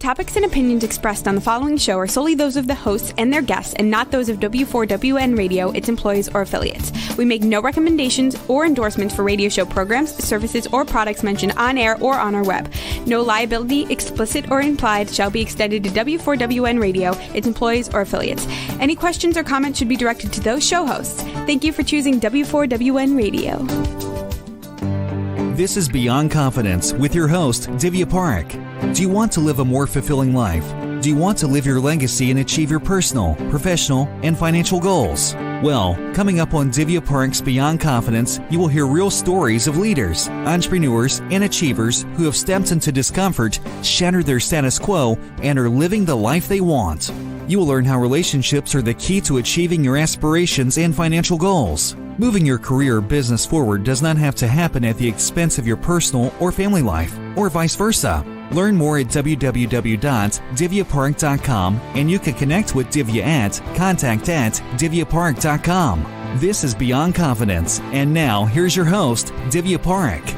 topics and opinions expressed on the following show are solely those of the hosts and their guests and not those of W4WN Radio, its employees, or affiliates. We make no recommendations or endorsements for radio show programs, services, or products mentioned on air or on our web. No liability, explicit or implied, shall be extended to W4WN Radio, its employees, or affiliates. Any questions or comments should be directed to those show hosts. Thank you for choosing W4WN Radio. This is Beyond Confidence with your host, Divya Parekh. Do you want to live a more fulfilling life? Do you want to live your legacy and achieve your personal, professional, and financial goals? Well, coming up on Divya Parekh's Beyond Confidence, you will hear real stories of leaders, entrepreneurs, and achievers who have stepped into discomfort, shattered their status quo, and are living the life they want. You will learn how relationships are the key to achieving your aspirations and financial goals. Moving your career or business forward does not have to happen at the expense of your personal or family life, or vice versa. Learn more at www.divyaparekh.com, and you can connect with Divya at contact@divyaparekh.com. This is Beyond Confidence, and now here's your host, Divya Parekh.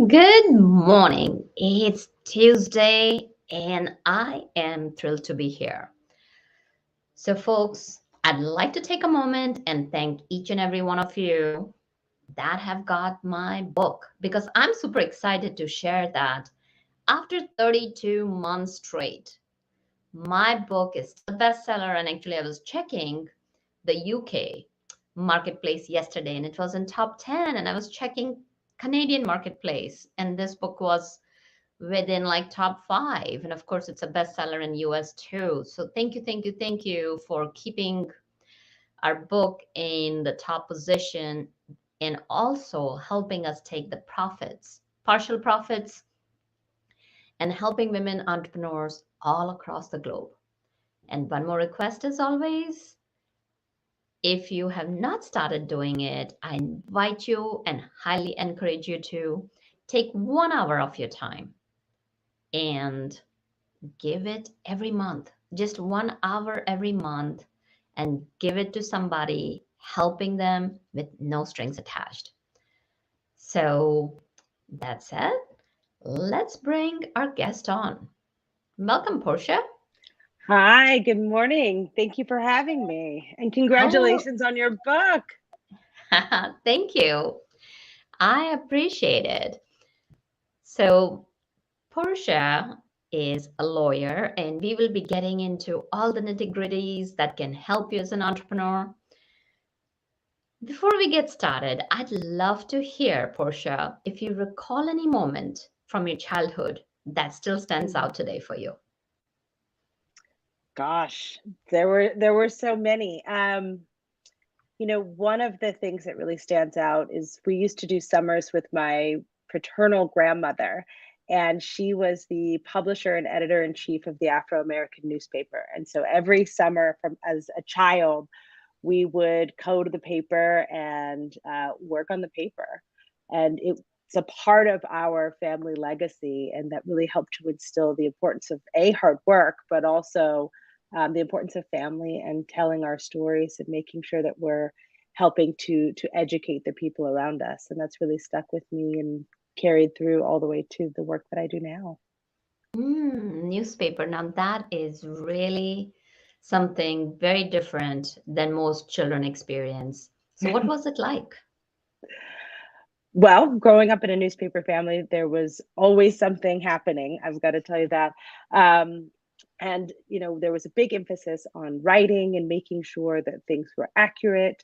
Good morning. It's Tuesday, and I am thrilled to be here. So, folks, I'd like to take a moment and thank each and every one of you that have got my book, because I'm super excited to share that after 32 months straight, my book is a bestseller. And actually, I was checking the UK marketplace yesterday, and it was in top 10. And I was checking Canadian marketplace, and this book was within like top 5. And of course, it's a bestseller in US too. So thank you for keeping our book in the top position, and also helping us take the profits, partial profits, and helping women entrepreneurs all across the globe. And one more request as always, if you have not started doing it, I invite you and highly encourage you to take 1 hour of your time and give it every month, just 1 hour every month, and give it to somebody, helping them with no strings attached. So that said, let's bring our guest on. Welcome, Portia. Hi, good morning. Thank you for having me, and congratulations on your book. Thank you. I appreciate it. So Portia is a lawyer, and we will be getting into all the nitty-gritties that can help you as an entrepreneur. Before we get started, I'd love to hear, Portia, if you recall any moment from your childhood that still stands out today for you. Gosh, there were so many. One of the things that really stands out is we used to do summers with my paternal grandmother, and she was the publisher and editor-in-chief of the Afro-American newspaper. And so every summer as a child, we would go to the paper and work on the paper. And it's a part of our family legacy, and that really helped to instill the importance of hard work, but also the importance of family and telling our stories and making sure that we're helping to educate the people around us. And that's really stuck with me and carried through all the way to the work that I do now. Newspaper. Now that is really something very different than most children experience. So what was it like? Well, growing up in a newspaper family, there was always something happening. I've got to tell you that. And, there was a big emphasis on writing and making sure that things were accurate.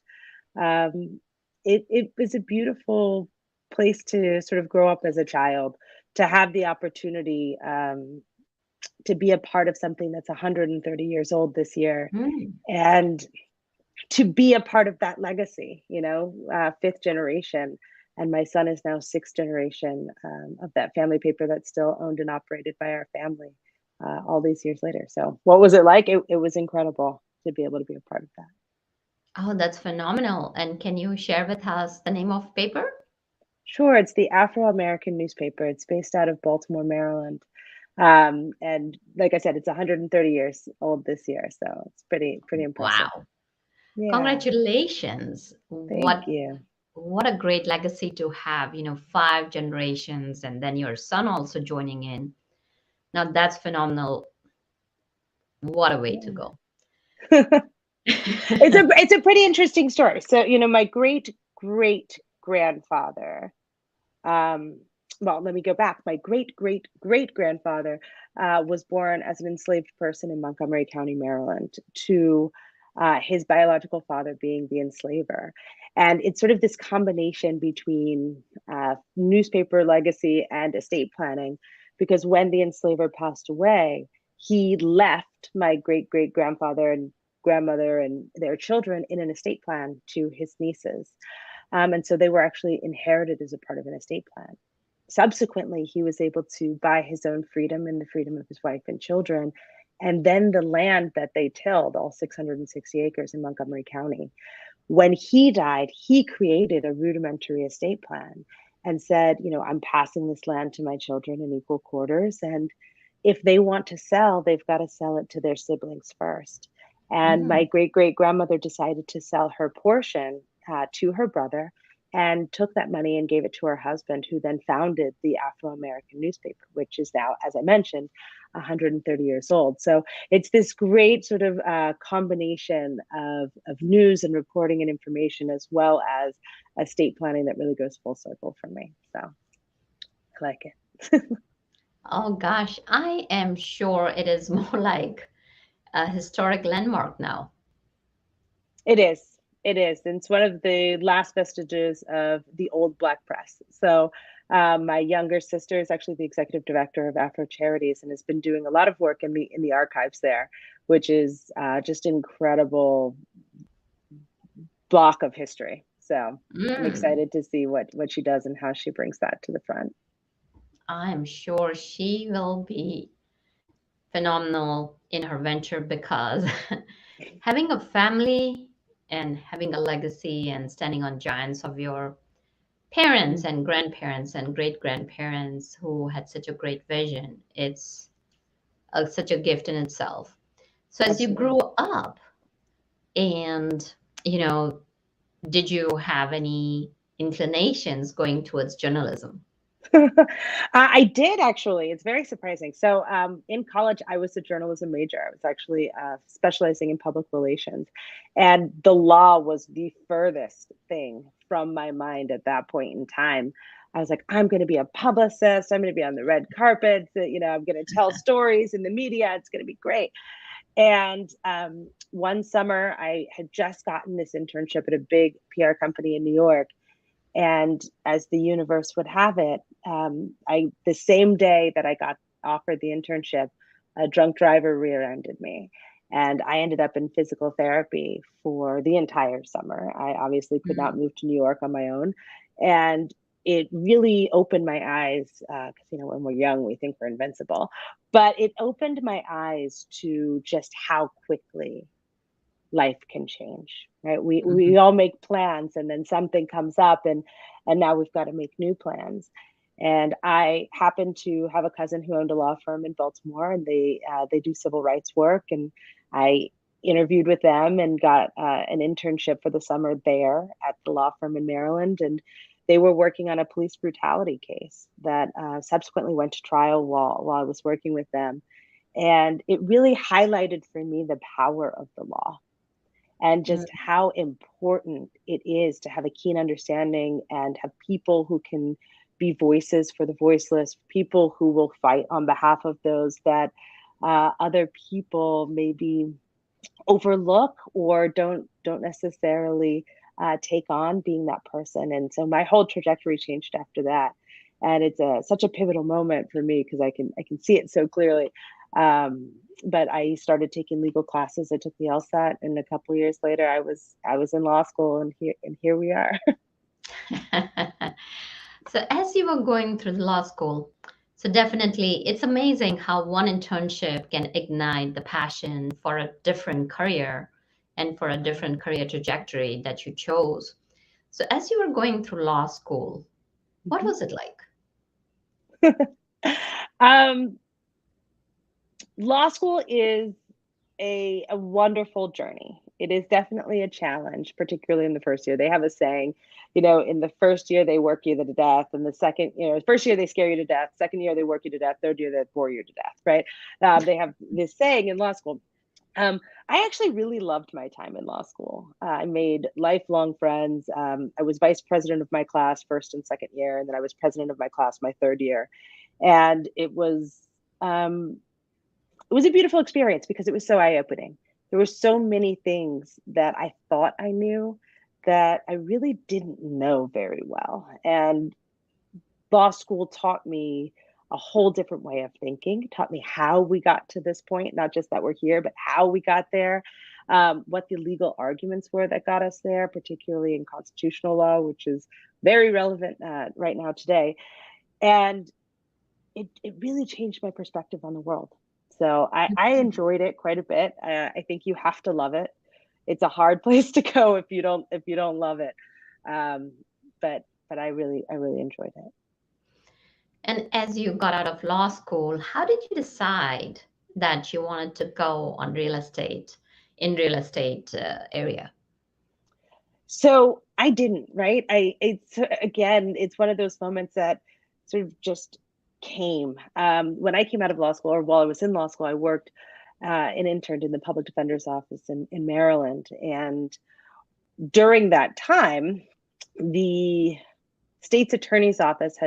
It was a beautiful place to sort of grow up as a child, to have the opportunity to be a part of something that's 130 years old this year, and to be a part of that legacy, 5th generation. And my son is now 6th generation of that family paper that's still owned and operated by our family all these years later. So what was it like? It was incredible to be able to be a part of that. Oh, that's phenomenal. And can you share with us the name of paper? Sure. It's the Afro-American newspaper. It's based out of Baltimore, Maryland. And like I said, it's 130 years old this year. So it's pretty impressive. Wow. Yeah. Congratulations. Thank you. what a great legacy to have, 5 generations and then your son also joining in. Now that's phenomenal. What a way to go. It's a pretty interesting story. So, my great grandfather, well, let me go back. My great grandfather was born as an enslaved person in Montgomery County, Maryland, to his biological father being the enslaver. And it's sort of this combination between newspaper legacy and estate planning, because when the enslaver passed away, he left my great grandfather and grandmother and their children in an estate plan to his nieces. And so they were actually inherited as a part of an estate plan. Subsequently, he was able to buy his own freedom and the freedom of his wife and children. And then the land that they tilled, all 660 acres in Montgomery County, when he died, he created a rudimentary estate plan and said, I'm passing this land to my children in equal quarters. And if they want to sell, they've got to sell it to their siblings first. And my great grandmother decided to sell her portion to her brother and took that money and gave it to her husband, who then founded the Afro-American newspaper, which is now, as I mentioned, 130 years old. So it's this great sort of combination of news and reporting and information, as well as estate planning, that really goes full circle for me. So I like it. Oh gosh, I am sure it is more like a historic landmark now. It is. It is. And it's one of the last vestiges of the old Black press. So my younger sister is actually the executive director of Afro Charities and has been doing a lot of work in the archives there, which is just incredible block of history. So I'm excited to see what she does and how she brings that to the front. I'm sure she will be phenomenal in her venture, because having a family and having a legacy and standing on giants of your parents and grandparents and great grandparents who had such a great vision, it's such a gift in itself. So as you grew up, and did you have any inclinations going towards journalism? I did, actually. It's very surprising. So in college, I was a journalism major. I was actually specializing in public relations. And the law was the furthest thing from my mind at that point in time. I was like, I'm going to be a publicist. I'm going to be on the red carpet. I'm going to tell stories in the media. It's going to be great. And one summer, I had just gotten this internship at a big PR company in New York. And as the universe would have it, the same day that I got offered the internship, a drunk driver rear-ended me. And I ended up in physical therapy for the entire summer. I obviously could not move to New York on my own. And it really opened my eyes, because, when we're young, we think we're invincible. But it opened my eyes to just how quickly life can change, right? We all make plans, and then something comes up, and now we've got to make new plans. And I happen to have a cousin who owned a law firm in Baltimore, and they do civil rights work. And I interviewed with them and got an internship for the summer there at the law firm in Maryland. And they were working on a police brutality case that subsequently went to trial while I was working with them. And it really highlighted for me the power of the law, and just how important it is to have a keen understanding and have people who can be voices for the voiceless, people who will fight on behalf of those that other people maybe overlook or don't necessarily take on being that person. And so my whole trajectory changed after that. And it's such a pivotal moment for me, because I can see it so clearly. But I started taking legal classes. I took the LSAT, and a couple of years later, I was in law school, and here we are. So as you were going through law school, so definitely it's amazing how one internship can ignite the passion for a different career and for a different career trajectory that you chose. So as you were going through law school, what was it like? Law school is a wonderful journey. It is definitely a challenge, particularly in the first year. They have a saying, in the first year they work you to death, and the second, first year they scare you to death, second year they work you to death, third year they bore you to death, right? They have this saying in law school. I actually really loved my time in law school. I made lifelong friends. I was vice president of my class first and second year, and then I was president of my class my third year. And it was a beautiful experience because it was so eye-opening. There were so many things that I thought I knew that I really didn't know very well. And law school taught me a whole different way of thinking, taught me how we got to this point, not just that we're here, but how we got there, what the legal arguments were that got us there, particularly in constitutional law, which is very relevant right now today. And it really changed my perspective on the world. So I enjoyed it quite a bit. I think you have to love it. It's a hard place to go if you don't love it. But I really enjoyed it. And as you got out of law school, how did you decide that you wanted to go on real estate area? So I didn't, right? It's one of those moments that sort of just came. When I came out of law school, or while I was in law school, I worked and interned in the public defender's office in Maryland. And during that time, the state's attorney's office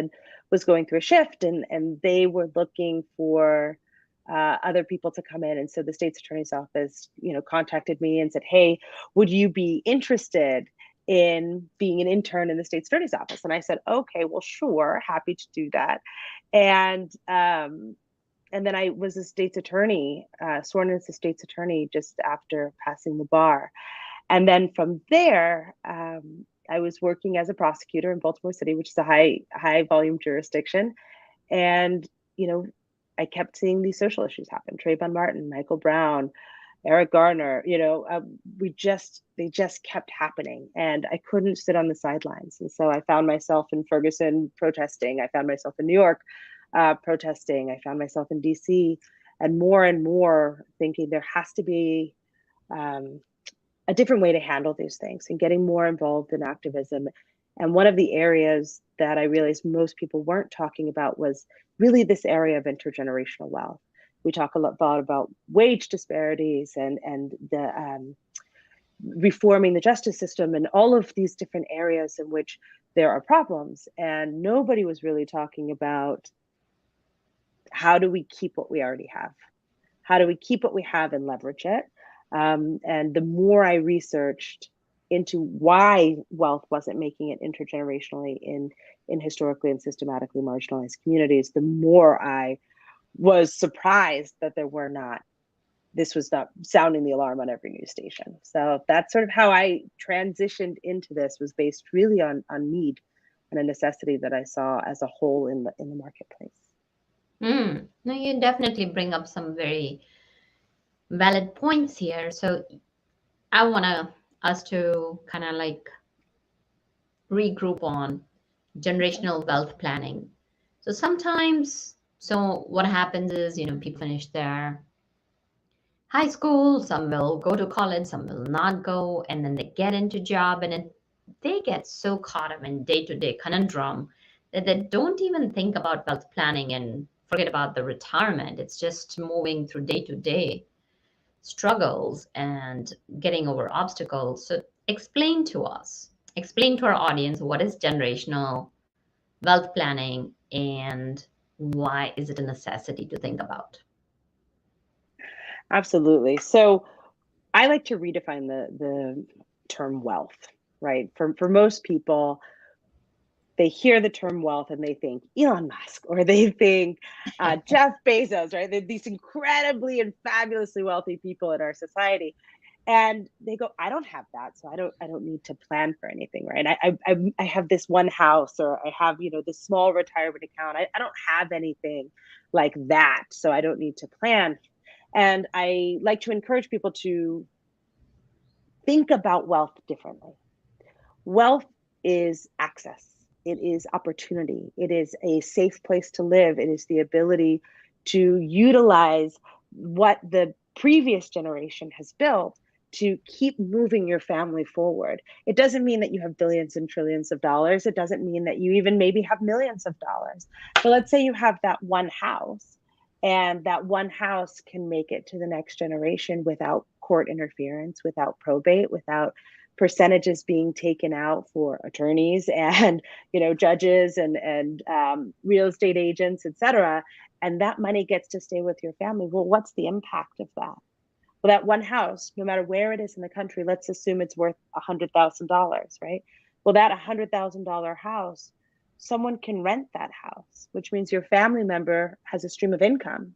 was going through a shift, and they were looking for other people to come in. And so the state's attorney's office, contacted me and said, "Hey, would you be interested in being an intern in the state's attorney's office?" And I said, "Okay, well, sure, happy to do that." And then I was a state's attorney, sworn in as a state's attorney just after passing the bar. And then from there, I was working as a prosecutor in Baltimore City, which is a high volume jurisdiction. And, I kept seeing these social issues happen. Trayvon Martin, Michael Brown, Eric Garner, they just kept happening, and I couldn't sit on the sidelines. And so I found myself in Ferguson protesting. I found myself in New York protesting. I found myself in DC, and more thinking there has to be a different way to handle these things, and getting more involved in activism. And one of the areas that I realized most people weren't talking about was really this area of intergenerational wealth. We talk a lot about wage disparities and the reforming the justice system and all of these different areas in which there are problems. And nobody was really talking about, how do we keep what we already have? How do we keep what we have and leverage it? And the more I researched into why wealth wasn't making it intergenerationally in historically and systematically marginalized communities, the more I was surprised that this was not sounding the alarm on every news station. So that's sort of how I transitioned into this, was based really on need and a necessity that I saw as a whole in the marketplace. No, you definitely bring up some very valid points here. So I want us to kind of like regroup on generational wealth planning. So what happens is, people finish their high school, some will go to college, some will not go, and then they get into job, and they get so caught up in day-to-day conundrum that they don't even think about wealth planning and forget about the retirement. It's just moving through day-to-day struggles and getting over obstacles. So explain to our audience, what is generational wealth planning and why is it a necessity to think about? Absolutely. So I like to redefine the term wealth, right? For most people, they hear the term wealth and they think Elon Musk, or they think Jeff Bezos, right? They're these incredibly and fabulously wealthy people in our society. And they go, I don't have that, so I don't need to plan for anything, right? I have this one house, or I have, this small retirement account. I don't have anything like that, so I don't need to plan. And I like to encourage people to think about wealth differently. Wealth is access. It is opportunity. It is a safe place to live. It is the ability to utilize what the previous generation has built to keep moving your family forward. It doesn't mean that you have billions and trillions of dollars. It doesn't mean that you even maybe have millions of dollars. So let's say you have that one house, and that one house can make it to the next generation without court interference, without probate, without percentages being taken out for attorneys and judges and real estate agents, etc. And that money gets to stay with your family. Well, what's the impact of that? Well, that one house, no matter where it is in the country, let's assume it's worth $100,000, right? Well, that $100,000 house, someone can rent that house, which means your family member has a stream of income.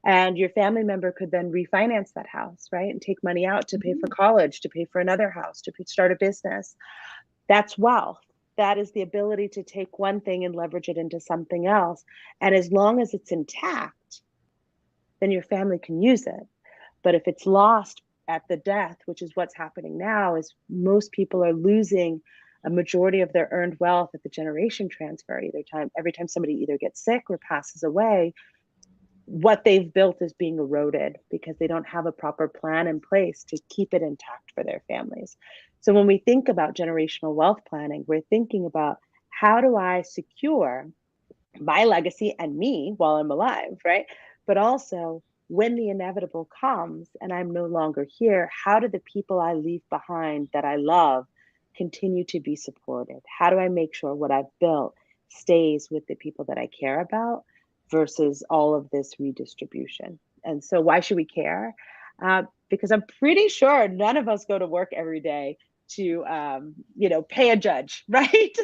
And your family member could then refinance that house, right? And take money out to pay for college, to pay for another house, to start a business. That's wealth. That is the ability to take one thing and leverage it into something else. And as long as it's intact, then your family can use it. But if it's lost at the death, which is what's happening now, is most people are losing a majority of their earned wealth at the generation transfer. Every time somebody either gets sick or passes away, what they've built is being eroded because they don't have a proper plan in place to keep it intact for their families. So when we think about generational wealth planning, we're thinking about, how do I secure my legacy and me while I'm alive, right? But also, when the inevitable comes and I'm no longer here, how do the people I leave behind that I love continue to be supported? How do I make sure what I've built stays with the people that I care about versus all of this redistribution? And so why should we care? Because I'm pretty sure none of us go to work every day to pay a judge, right?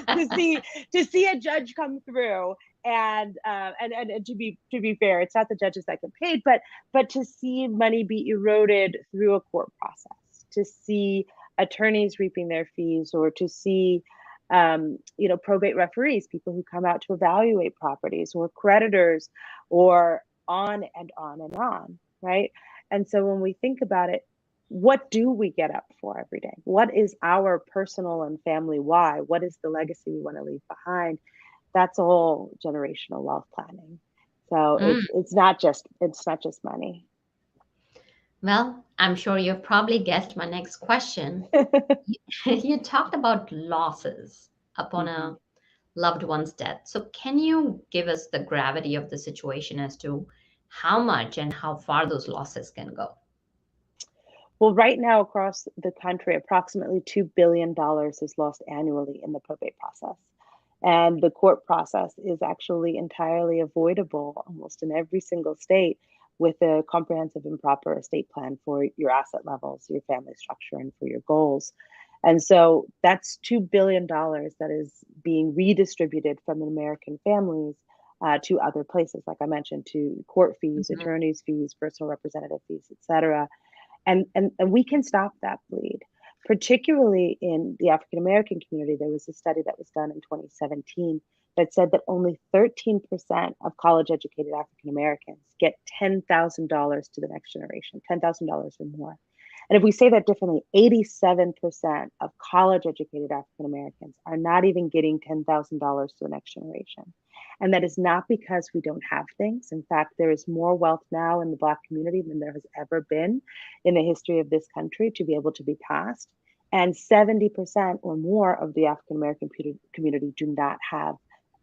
to see a judge come through, and to be fair, it's not the judges that get paid, but to see money be eroded through a court process, to see attorneys reaping their fees, or to see probate referees, people who come out to evaluate properties, or creditors, or on and on and on, right? And so when we think about it, what do we get up for every day? What is our personal and family why? What is the legacy we want to leave behind? That's all generational wealth planning. So it's not just money. Well, I'm sure you've probably guessed my next question. You talked about losses upon a loved one's death. So can you give us the gravity of the situation as to how much and how far those losses can go? Well, right now across the country, approximately $2 billion is lost annually in the probate process. And the court process is actually entirely avoidable almost in every single state with a comprehensive and proper estate plan for your asset levels, your family structure, and for your goals. And so that's $2 billion that is being redistributed from American families to other places, like I mentioned, to court fees, attorneys' fees, personal representative fees, et cetera. And we can stop that bleed. Particularly in the African American community, there was a study that was done in 2017 that said that only 13% of college educated African Americans get $10,000 to the next generation, $10,000 or more. And if we say that differently, 87% of college educated African Americans are not even getting $10,000 to the next generation. And that is not because we don't have things. In fact, there is more wealth now in the Black community than there has ever been in the history of this country to be able to be passed. And 70% or more of the African American community do not have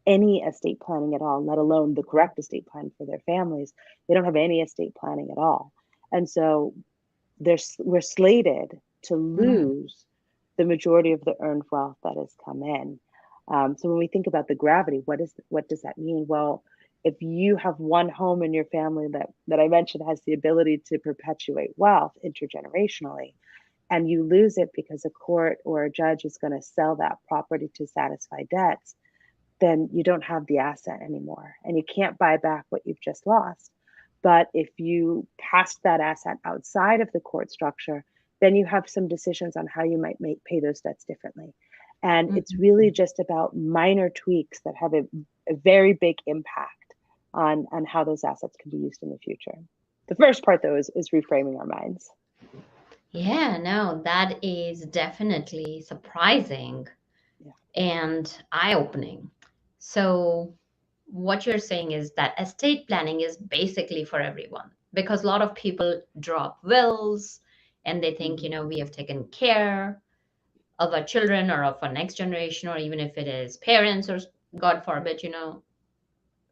any estate planning at all, let alone the correct estate plan for their families. They don't have any estate planning at all. And so we're slated to lose the majority of the earned wealth that has come in. So when we think about the gravity, what does that mean? Well, if you have one home in your family that I mentioned has the ability to perpetuate wealth intergenerationally, and you lose it because a court or a judge is going to sell that property to satisfy debts, then you don't have the asset anymore, and you can't buy back what you've just lost. But if you passed that asset outside of the court structure, then you have some decisions on how you might pay those debts differently. And it's really just about minor tweaks that have a very big impact on how those assets can be used in the future. The first part, though, is reframing our minds. Yeah, no, that is definitely surprising and eye-opening. So what you're saying is that estate planning is basically for everyone, because a lot of people drop wills and they think, we have taken care of our children or of our next generation, or even if it is parents, or God forbid,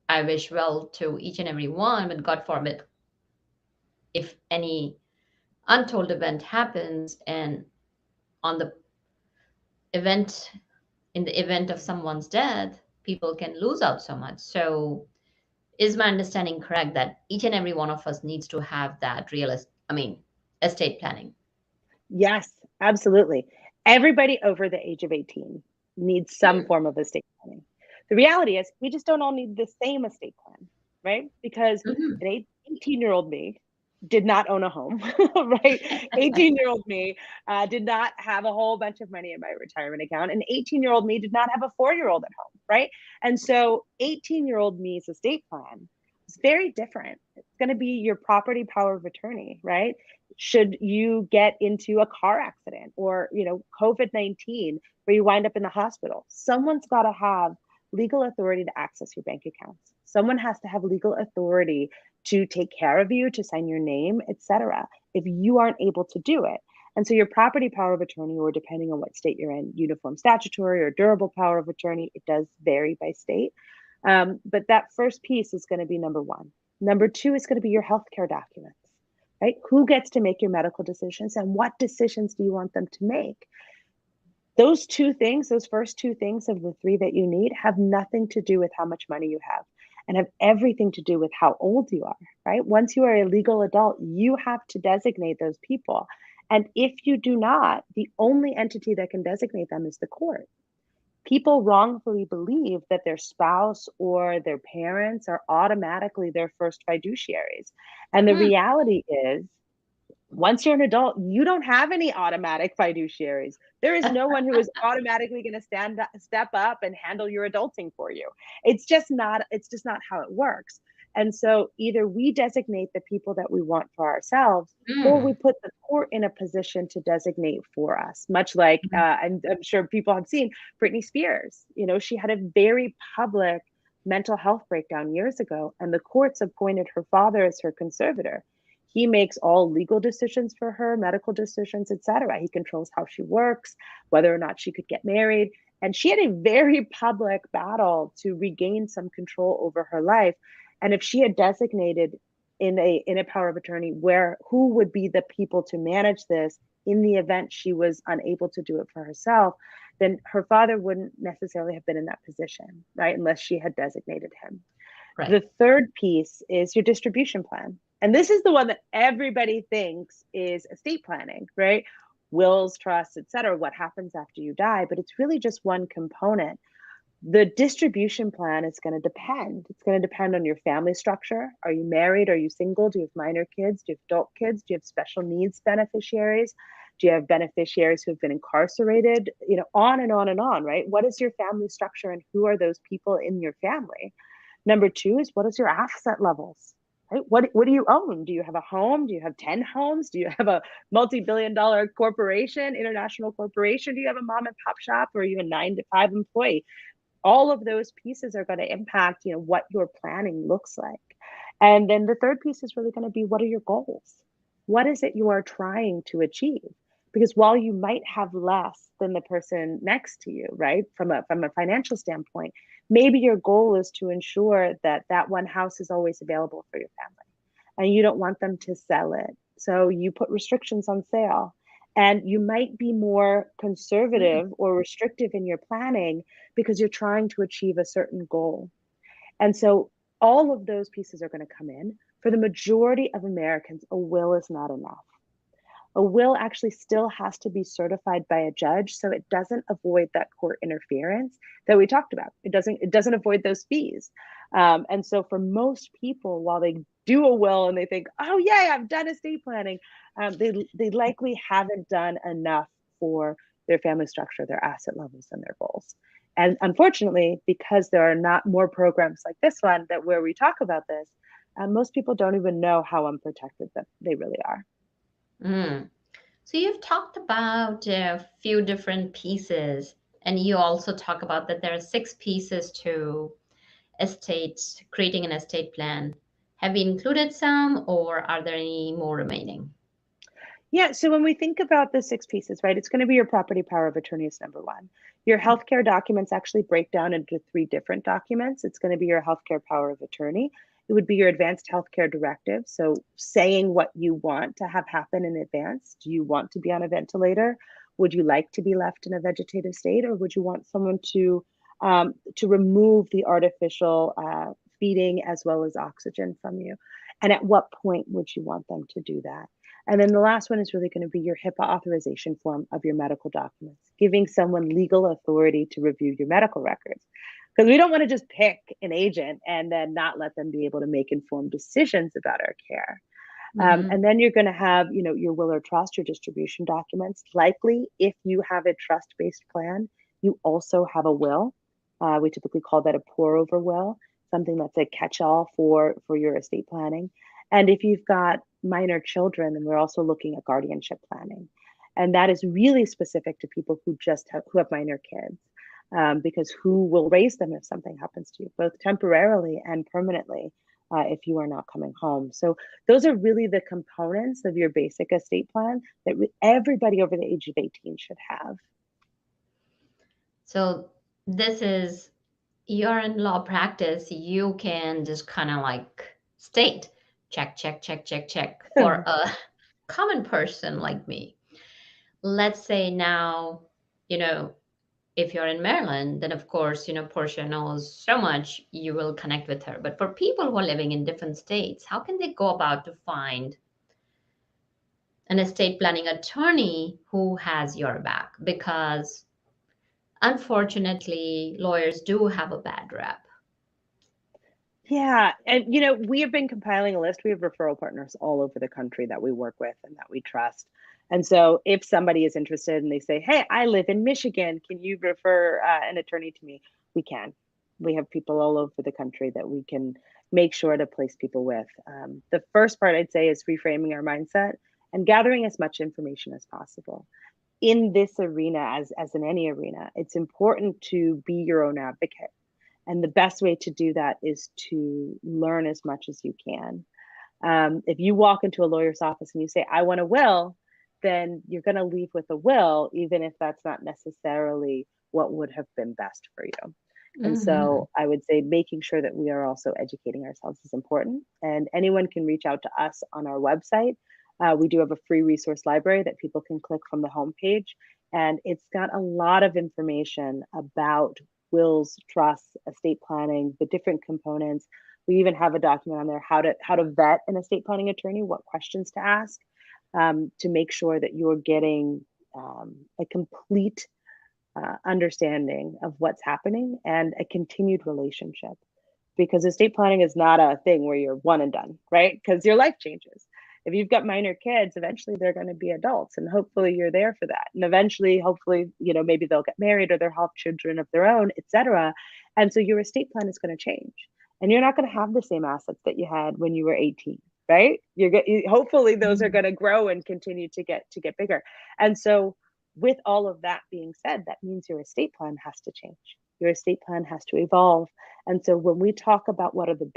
I wish well to each and every one, but God forbid, if any untold event happens, and on the event, in the event of someone's death, people can lose out so much. So is my understanding correct that each and every one of us needs to have that estate planning? Yes, absolutely. Everybody over the age of 18 needs some form of estate planning. The reality is, we just don't all need the same estate plan, right? Because Mm-hmm. an 18-year-old me did not own a home, right? 18-year-old me did not have a whole bunch of money in my retirement account. And 18-year-old me did not have a 4-year-old at home, right? And so 18-year-old me's estate plan is very different. It's going to be your property power of attorney, right? Should you get into a car accident or, COVID-19, where you wind up in the hospital, someone's got to have legal authority to access your bank accounts. Someone has to have legal authority to take care of you, to sign your name, etc., if you aren't able to do it. And so your property power of attorney, or depending on what state you're in, uniform statutory or durable power of attorney, it does vary by state. But that first piece is going to be number one. Number two is going to be your healthcare documents, right? Who gets to make your medical decisions, and what decisions do you want them to make? Those two things, those first two things of the three that you need, have nothing to do with how much money you have, and have everything to do with how old you are, right? Once you are a legal adult, you have to designate those people. And if you do not, the only entity that can designate them is the court. People wrongfully believe that their spouse or their parents are automatically their first fiduciaries. And the reality is, once you're an adult, you don't have any automatic fiduciaries. There is no one who is automatically going to step up and handle your adulting for you. It's just not how it works. And so either we designate the people that we want for ourselves, or we put the court in a position to designate for us. Much like, I'm sure people have seen Britney Spears. She had a very public mental health breakdown years ago, and the courts appointed her father as her conservator. He makes all legal decisions for her, medical decisions, etc. He controls how she works, whether or not she could get married. And she had a very public battle to regain some control over her life. And if she had designated in a power of attorney who would be the people to manage this in the event she was unable to do it for herself, then her father wouldn't necessarily have been in that position, right? Unless she had designated him. Right. The third piece is your distribution plan. And this is the one that everybody thinks is estate planning, right? Wills, trusts, etc., what happens after you die, but it's really just one component. The distribution plan is going to depend. It's going to depend on your family structure. Are you married? Are you single? Do you have minor kids? Do you have adult kids? Do you have special needs beneficiaries? Do you have beneficiaries who have been incarcerated? On and on and on, right? What is your family structure, and who are those people in your family? Number two is, what is your asset levels? Right? What do you own? Do you have a home? Do you have 10 homes? Do you have a multi-billion-dollar corporation, international corporation? Do you have a mom and pop shop, or are you a 9-to-5 employee? All of those pieces are going to impact, what your planning looks like. And then the third piece is really going to be, what are your goals? What is it you are trying to achieve? Because while you might have less than the person next to you, right, from a financial standpoint, maybe your goal is to ensure that one house is always available for your family, and you don't want them to sell it. So you put restrictions on sale, and you might be more conservative or restrictive in your planning because you're trying to achieve a certain goal. And so all of those pieces are going to come in. For the majority of Americans, a will is not enough. A will actually still has to be certified by a judge, so it doesn't avoid that court interference that we talked about. It doesn't avoid those fees. And so for most people, while they do a will and they think, oh yay, I've done estate planning, they likely haven't done enough for their family structure, their asset levels, and their goals. And unfortunately, because there are not more programs like this one where we talk about this, most people don't even know how unprotected that they really are. So you've talked about a few different pieces, and you also talk about that there are 6 pieces to creating an estate plan. Have we included some, or are there any more remaining? Yeah, so when we think about the six pieces, right, it's going to be your property power of attorney is number one. Your healthcare documents actually break down into three different documents. It's going to be your healthcare power of attorney. It would be your advanced healthcare directive. So saying what you want to have happen in advance. Do you want to be on a ventilator? Would you like to be left in a vegetative state, or would you want someone to remove the artificial feeding as well as oxygen from you? And at what point would you want them to do that? And then the last one is really going to be your HIPAA authorization form of your medical documents, giving someone legal authority to review your medical records. Because we don't want to just pick an agent and then not let them be able to make informed decisions about our care. And then you're going to have, your will or trust, your distribution documents. Likely, if you have a trust-based plan, you also have a will. We typically call that a pour-over will, something that's a catch-all for your estate planning. And if you've got minor children, then we're also looking at guardianship planning. And that is really specific to people who have minor kids, because who will raise them if something happens to you, both temporarily and permanently, if you are not coming home. So those are really the components of your basic estate plan that everybody over the age of 18 should have. So this is you're in law practice, you can just kind of like state check, check, check, check, check for a common person like me. Let's say now, if you're in Maryland, then of course, Portia knows so much, you will connect with her. But for people who are living in different states, how can they go about to find an estate planning attorney who has your back? Because unfortunately, lawyers do have a bad rep. Yeah. And, we have been compiling a list. We have referral partners all over the country that we work with and that we trust. And so if somebody is interested and they say, hey, I live in Michigan, can you refer an attorney to me? We can. We have people all over the country that we can make sure to place people with. The first part I'd say is reframing our mindset and gathering as much information as possible. In this arena, as in any arena, it's important to be your own advocate. And the best way to do that is to learn as much as you can. If you walk into a lawyer's office and you say, I want a will, then you're going to leave with a will, even if that's not necessarily what would have been best for you. And so I would say making sure that we are also educating ourselves is important. And anyone can reach out to us on our website. We do have a free resource library that people can click from the homepage. And it's got a lot of information about wills, trusts, estate planning, the different components. We even have a document on there how to vet an estate planning attorney, what questions to ask, to make sure that you're getting a complete understanding of what's happening and a continued relationship. Because estate planning is not a thing where you're one and done, right? Because your life changes. If you've got minor kids, eventually they're going to be adults, and hopefully you're there for that. And eventually, hopefully, maybe they'll get married or they'll have children of their own, etc. And so your estate plan is going to change, and you're not going to have the same assets that you had when you were 18, right? Hopefully those are going to grow and continue to get bigger. And so with all of that being said, that means your estate plan has to change. Your estate plan has to evolve. And so when we talk about what are the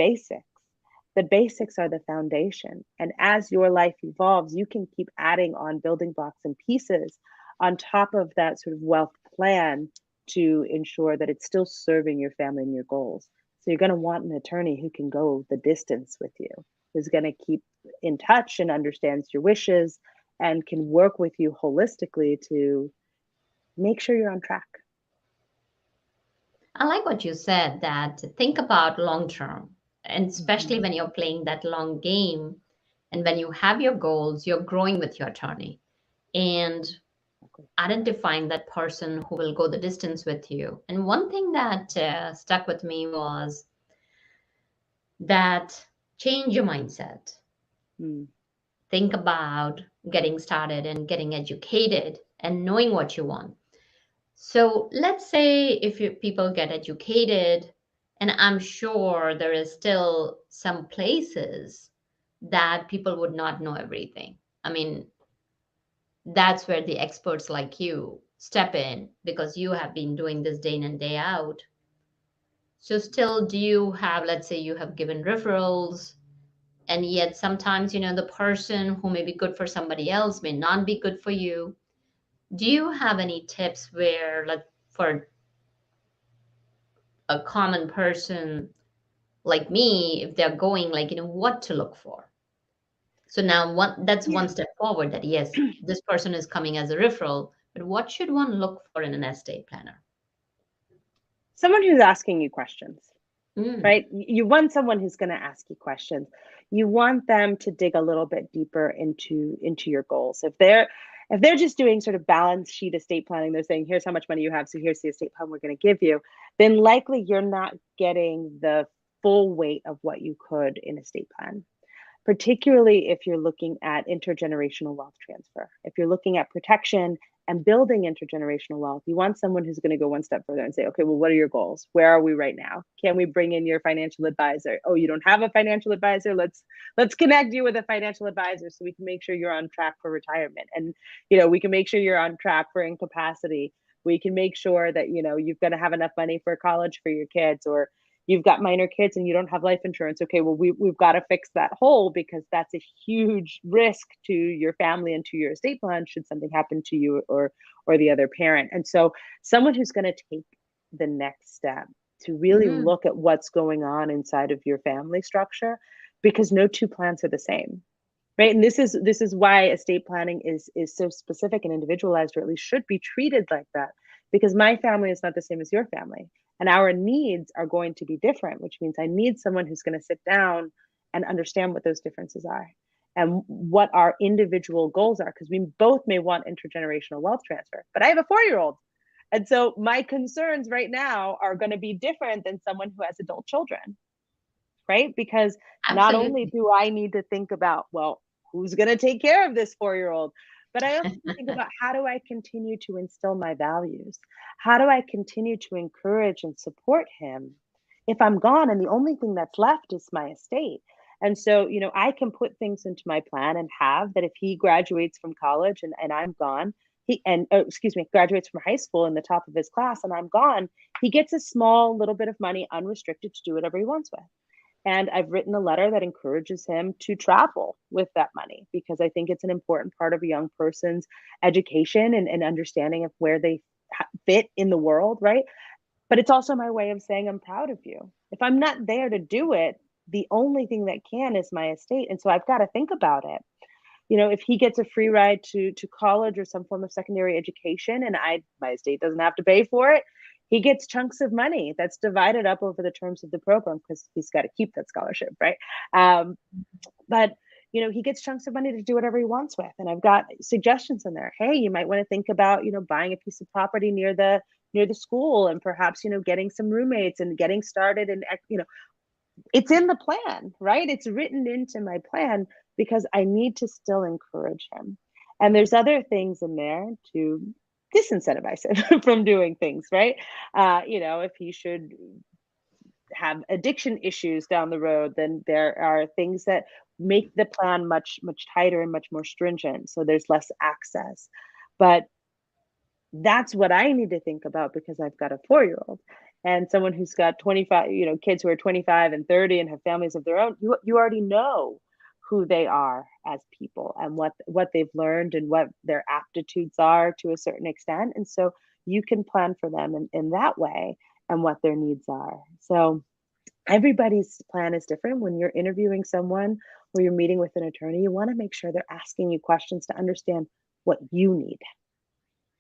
basics are the foundation. And as your life evolves, you can keep adding on building blocks and pieces on top of that sort of wealth plan to ensure that it's still serving your family and your goals. So you're going to want an attorney who can go the distance with you, who's going to keep in touch and understands your wishes and can work with you holistically to make sure you're on track. I like what you said, that think about long term, and especially when you're playing that long game and when you have your goals, you're growing with your attorney and identifying that person who will go the distance with you. And one thing that stuck with me was that change your mindset. Think about getting started and getting educated and knowing what you want. So let's say if people get educated, and I'm sure there is still some places that people would not know everything. I mean, that's where the experts like you step in because you have been doing this day in and day out. So still, do you have, let's say you have given referrals, And yet sometimes, the person who may be good for somebody else may not be good for you. Do you have any tips where, like, for a common person like me, if they're going, like, what to look for? So now that's Yeah. one step forward, that yes, this person is coming as a referral, but what should one look for in an estate planner? Someone who's asking you questions, Mm, right? You want someone who's going to ask you questions. You want them to dig a little bit deeper into your goals. If they're just doing sort of balance sheet estate planning, they're saying, here's how much money you have, so here's the estate plan we're going to give you, then likely you're not getting the full weight of what you could in estate plan, particularly if you're looking at intergenerational wealth transfer. If you're looking at protection and building intergenerational wealth, you want someone who's going to go one step further and say, okay, well, what are your goals? Where are we right now? Can we bring in your financial advisor? Oh, you don't have a financial advisor? Let's connect you with a financial advisor so we can make sure you're on track for retirement. And we can make sure you're on track for incapacity. We can make sure that you're going to have enough money for college for your kids, or you've got minor kids and you don't have life insurance. Okay, well, we've got to fix that hole, because that's a huge risk to your family and to your estate plan should something happen to you or the other parent. And so someone who's going to take the next step to really mm, look at what's going on inside of your family structure, because no two plans are the same. Right. And this is why estate planning is so specific and individualized, or at least should be treated like that, because my family is not the same as your family. And our needs are going to be different, which means I need someone who's going to sit down and understand what those differences are and what our individual goals are. Because we both may want intergenerational wealth transfer, but I have a 4-year-old. And so my concerns right now are going to be different than someone who has adult children, right? Because not only absolutely. do I need to think about, well, who's going to take care of this 4-year-old, but I also think about, how do I continue to instill my values? How do I continue to encourage and support him if I'm gone and the only thing that's left is my estate? And so, I can put things into my plan and have that if he graduates from college and I'm gone, graduates from high school in the top of his class and I'm gone, he gets a small little bit of money unrestricted to do whatever he wants with. And I've written a letter that encourages him to travel with that money, because I think it's an important part of a young person's education and understanding of where they fit in the world, right? But it's also my way of saying, I'm proud of you. If I'm not there to do it, the only thing that can is my estate. And so I've got to think about it. If he gets a free ride to college or some form of secondary education and my estate doesn't have to pay for it, he gets chunks of money that's divided up over the terms of the program, because he's got to keep that scholarship, right? But he gets chunks of money to do whatever he wants with. And I've got suggestions in there. Hey, you might want to think about buying a piece of property near the school, and perhaps getting some roommates and getting started. And it's in the plan, right? It's written into my plan because I need to still encourage him. And there's other things in there to disincentivize him from doing things, right? If he should have addiction issues down the road, then there are things that make the plan much, much tighter and much more stringent. So there's less access. But that's what I need to think about, because I've got a 4-year-old and someone who's got 25, kids who are 25 and 30 and have families of their own. You already know who they are as people and what they've learned and what their aptitudes are to a certain extent. And so you can plan for them in that way and what their needs are. So everybody's plan is different. When you're interviewing someone or you're meeting with an attorney, you want to make sure they're asking you questions to understand what you need,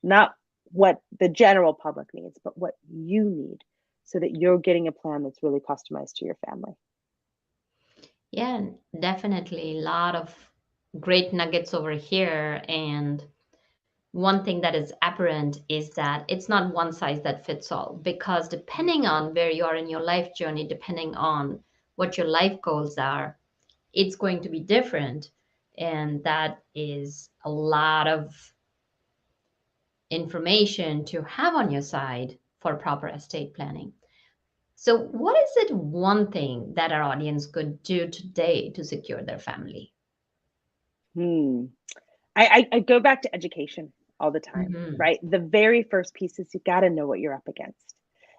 not what the general public needs, but what you need, so that you're getting a plan that's really customized to your family. Yeah, definitely. A lot of great nuggets over here. And one thing that is apparent is that it's not one size that fits all, because depending on where you are in your life journey, depending on what your life goals are, it's going to be different. And that is a lot of information to have on your side for proper estate planning. So, what is it one thing that our audience could do today to secure their family? Hmm. I go back to education all the time, Hmm. right? The very first piece is you got to know what you're up against.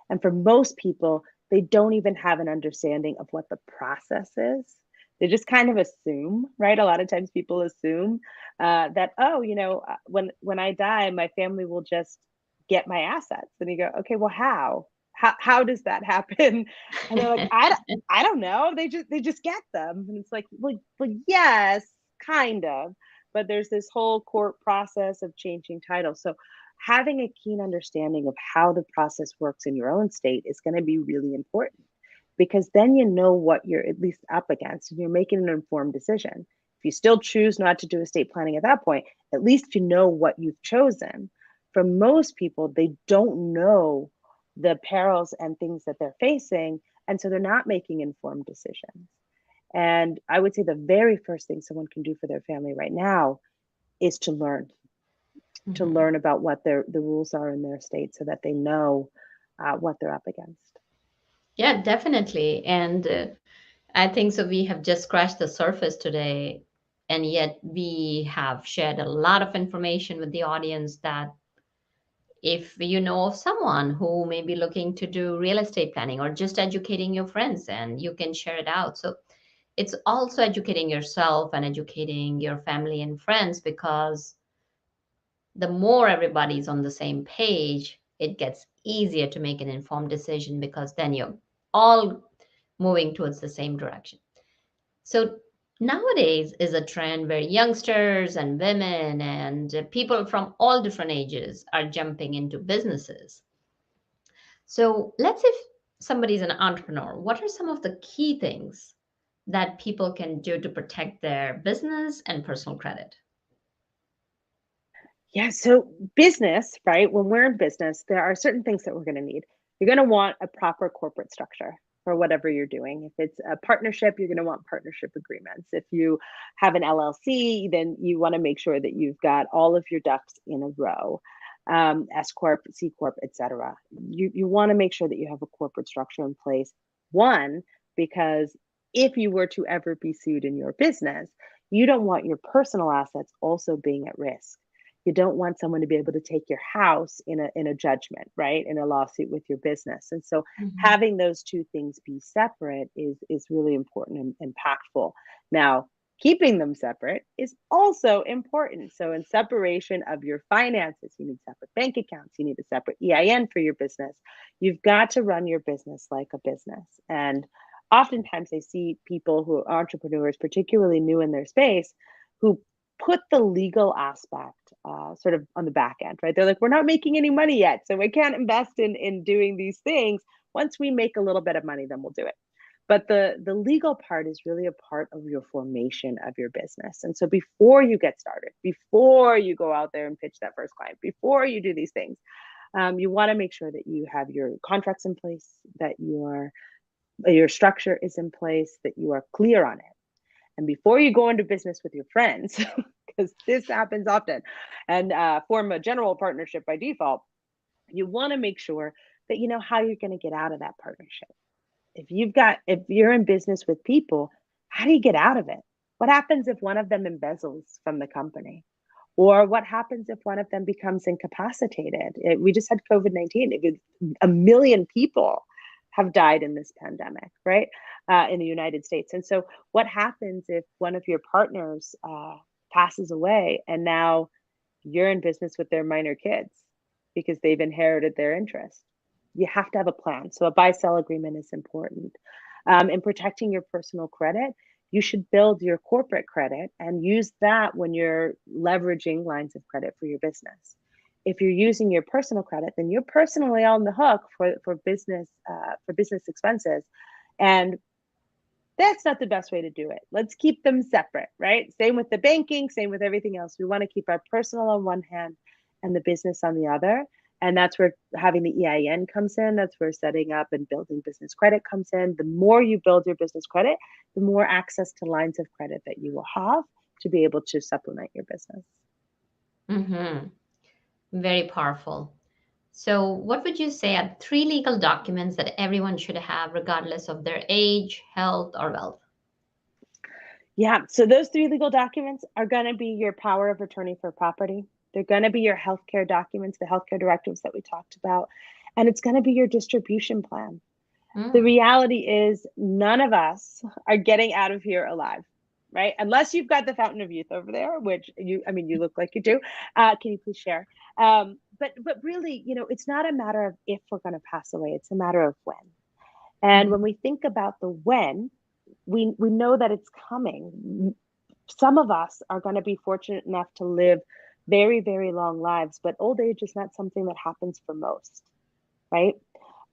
And for most people, they don't even have an understanding of what the process is They just kind of assume, right? A lot of times people assume that, oh, when I die, my family will just get my assets. And you go, okay, well, how? How does that happen? And they're like, I don't know. They just get them. And it's like, well, yes, kind of. But there's this whole court process of changing titles. So having a keen understanding of how the process works in your own state is going to be really important, because then you know what you're at least up against and you're making an informed decision. If you still choose not to do estate planning at that point, at least you know what you've chosen. For most people, they don't know the perils and things that they're facing, and so they're not making informed decisions. And I would say the very first thing someone can do for their family right now is to Mhm. learn about what the rules are in their state, so that they know what they're up against. Yeah, definitely. And I think so. We have just scratched the surface today, and yet we have shared a lot of information with the audience that if you know of someone who may be looking to do real estate planning or just educating your friends, and you can share it out. So it's also educating yourself and educating your family and friends, because the more everybody's on the same page, it gets easier to make an informed decision, because then you're all moving towards the same direction. So nowadays is a trend where youngsters and women and people from all different ages are jumping into businesses. So let's say if somebody's an entrepreneur, what are some of the key things that people can do to protect their business and personal credit? Yeah, so business, right? When we're in business, there are certain things that we're going to need. You're going to want a proper corporate structure for whatever you're doing. If it's a partnership, you're going to want partnership agreements. If you have an LLC, then you want to make sure that you've got all of your ducks in a row. S corp, C corp, etc. You want to make sure that you have a corporate structure in place. One, because if you were to ever be sued in your business, you don't want your personal assets also being at risk. You don't want someone to be able to take your house in a judgment, right? In a lawsuit with your business. And so Mhm. having those two things be separate is really important and impactful. Now, keeping them separate is also important. So in separation of your finances, you need separate bank accounts, you need a separate EIN for your business. You've got to run your business like a business. And oftentimes I see people who are entrepreneurs, particularly new in their space, who put the legal aspect sort of on the back end, right? They're like, we're not making any money yet, so we can't invest in doing these things. Once we make a little bit of money, then we'll do it. But the legal part is really a part of your formation of your business. And so before you get started, before you go out there and pitch that first client, before you do these things, you want to make sure that you have your contracts in place, that your structure is in place, that you are clear on it. And before you go into business with your friends, because this happens often, and form a general partnership by default, you want to make sure that you know how you're going to get out of that partnership. If you're in business with people, how do you get out of it? What happens if one of them embezzles from the company? Or what happens if one of them becomes incapacitated? We just had COVID-19. A million people have died in this pandemic, right? In the United States. And so, what happens if one of your partners passes away and now you're in business with their minor kids because they've inherited their interest? You have to have a plan. So, a buy sell agreement is important. In protecting your personal credit, you should build your corporate credit and use that when you're leveraging lines of credit for your business. If you're using your personal credit, then you're personally on the hook for business expenses, and that's not the best way to do it. Let's keep them separate, right? Same with the banking, same with everything else. We want to keep our personal on one hand and the business on the other. And that's where having the EIN comes in. That's where setting up and building business credit comes in. The more you build your business credit, the more access to lines of credit that you will have to be able to supplement your business. Mm-hmm. Very powerful. So, what would you say are three legal documents that everyone should have, regardless of their age, health, or wealth? Yeah. So those three legal documents are going to be your power of attorney for property. They're going to be your healthcare documents, the healthcare directives that we talked about, and it's going to be your distribution plan. The reality is none of us are getting out of here alive, right? Unless you've got the fountain of youth over there, which you look like you do. Can you please share? But really, it's not a matter of if we're going to pass away. It's a matter of when. And when we think about the when, we know that it's coming. Some of us are going to be fortunate enough to live very, very long lives, but old age is not something that happens for most, right?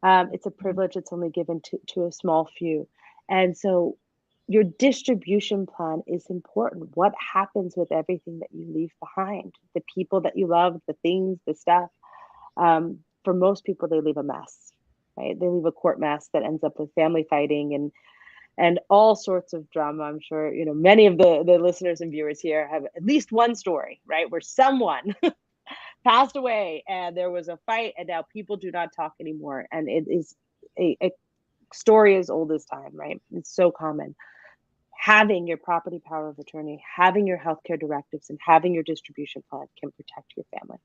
It's a privilege that's only given to a small few. And so your distribution plan is important. What happens with everything that you leave behind? The people that you love, the things, the stuff. For most people, they leave a mess, right? They leave a court mess that ends up with family fighting and all sorts of drama. I'm sure, many of the listeners and viewers here have at least one story, right? Where someone passed away and there was a fight and now people do not talk anymore. And it is a story as old as time, right? It's so common. Having your property power of attorney, having your healthcare directives, and having your distribution plan can protect your family.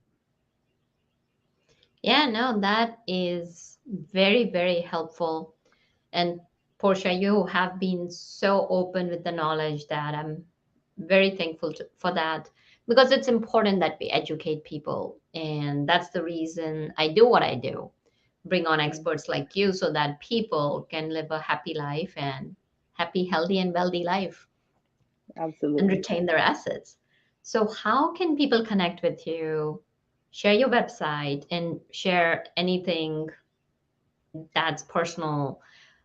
Yeah, no, that is very, very helpful. And Portia, you have been so open with the knowledge that I'm very thankful for that, because it's important that we educate people. And that's the reason I do what I do. Bring on experts like you so that people can live a happy life and happy, healthy, and wealthy life. Absolutely. And retain their assets. So how can people connect with you, share your website, and share anything that's personal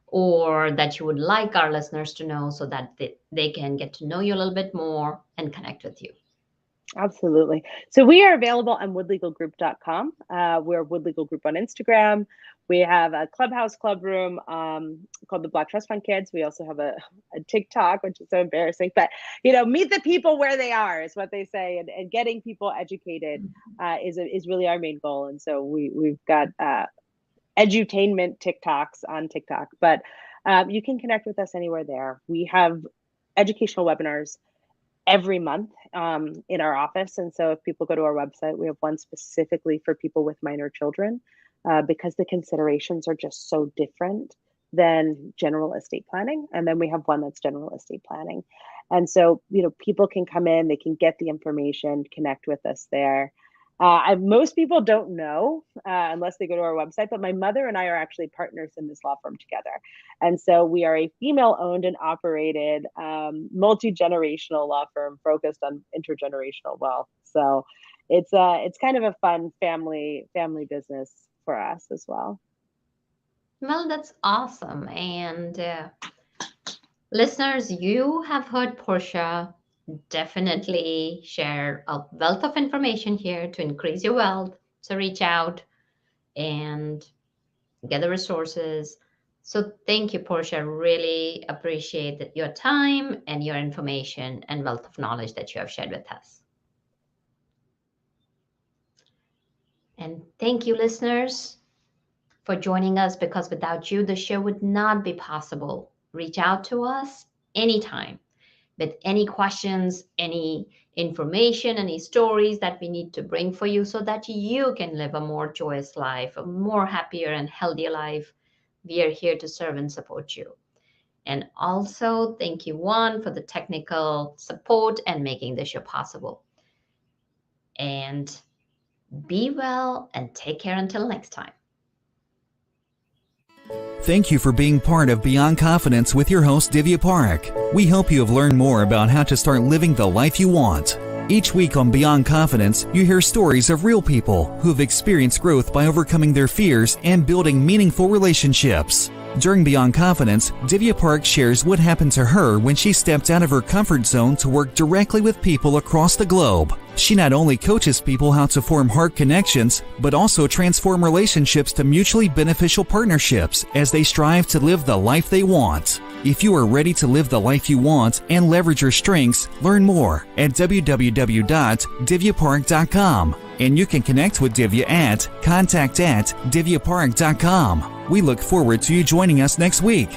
or that you would like our listeners to know so that they can get to know you a little bit more and connect with you? Absolutely. So we are available on woodlegalgroup.com. We're Wood Legal Group on Instagram. We have a Clubhouse club room called the Black Trust Fund Kids. We also have a TikTok, which is so embarrassing. But, meet the people where they are is what they say. And getting people educated is really our main goal. And so we've got edutainment TikToks on TikTok. But you can connect with us anywhere there. We have educational webinars every month in our office. And so if people go to our website, we have one specifically for people with minor children because the considerations are just so different than general estate planning. And then we have one that's general estate planning. And so, people can come in, they can get the information, connect with us there. Most people don't know unless they go to our website, but my mother and I are actually partners in this law firm together. And so we are a female-owned and operated multi-generational law firm focused on intergenerational wealth. So it's kind of a fun family business for us as well. Well, that's awesome. And listeners, you have heard Portia definitely share a wealth of information here to increase your wealth. So reach out and get the resources. So thank you, Portia. Really appreciate your time and your information and wealth of knowledge that you have shared with us. And thank you, listeners, for joining us, because without you, the show would not be possible. Reach out to us anytime with any questions, any information, any stories that we need to bring for you so that you can live a more joyous life, a more happier and healthier life. We are here to serve and support you. And also, thank you, Juan, for the technical support and making this show possible. And be well and take care until next time. Thank you for being part of Beyond Confidence with your host, Divya Parekh. We hope you have learned more about how to start living the life you want. Each week on Beyond Confidence, you hear stories of real people who have experienced growth by overcoming their fears and building meaningful relationships. During Beyond Confidence, Divya Parekh shares what happened to her when she stepped out of her comfort zone to work directly with people across the globe. She not only coaches people how to form heart connections, but also transform relationships to mutually beneficial partnerships as they strive to live the life they want. If you are ready to live the life you want and leverage your strengths, learn more at www.divyaparekh.com. And you can connect with Divya at contact@divyaparekh.com. We look forward to you joining us next week.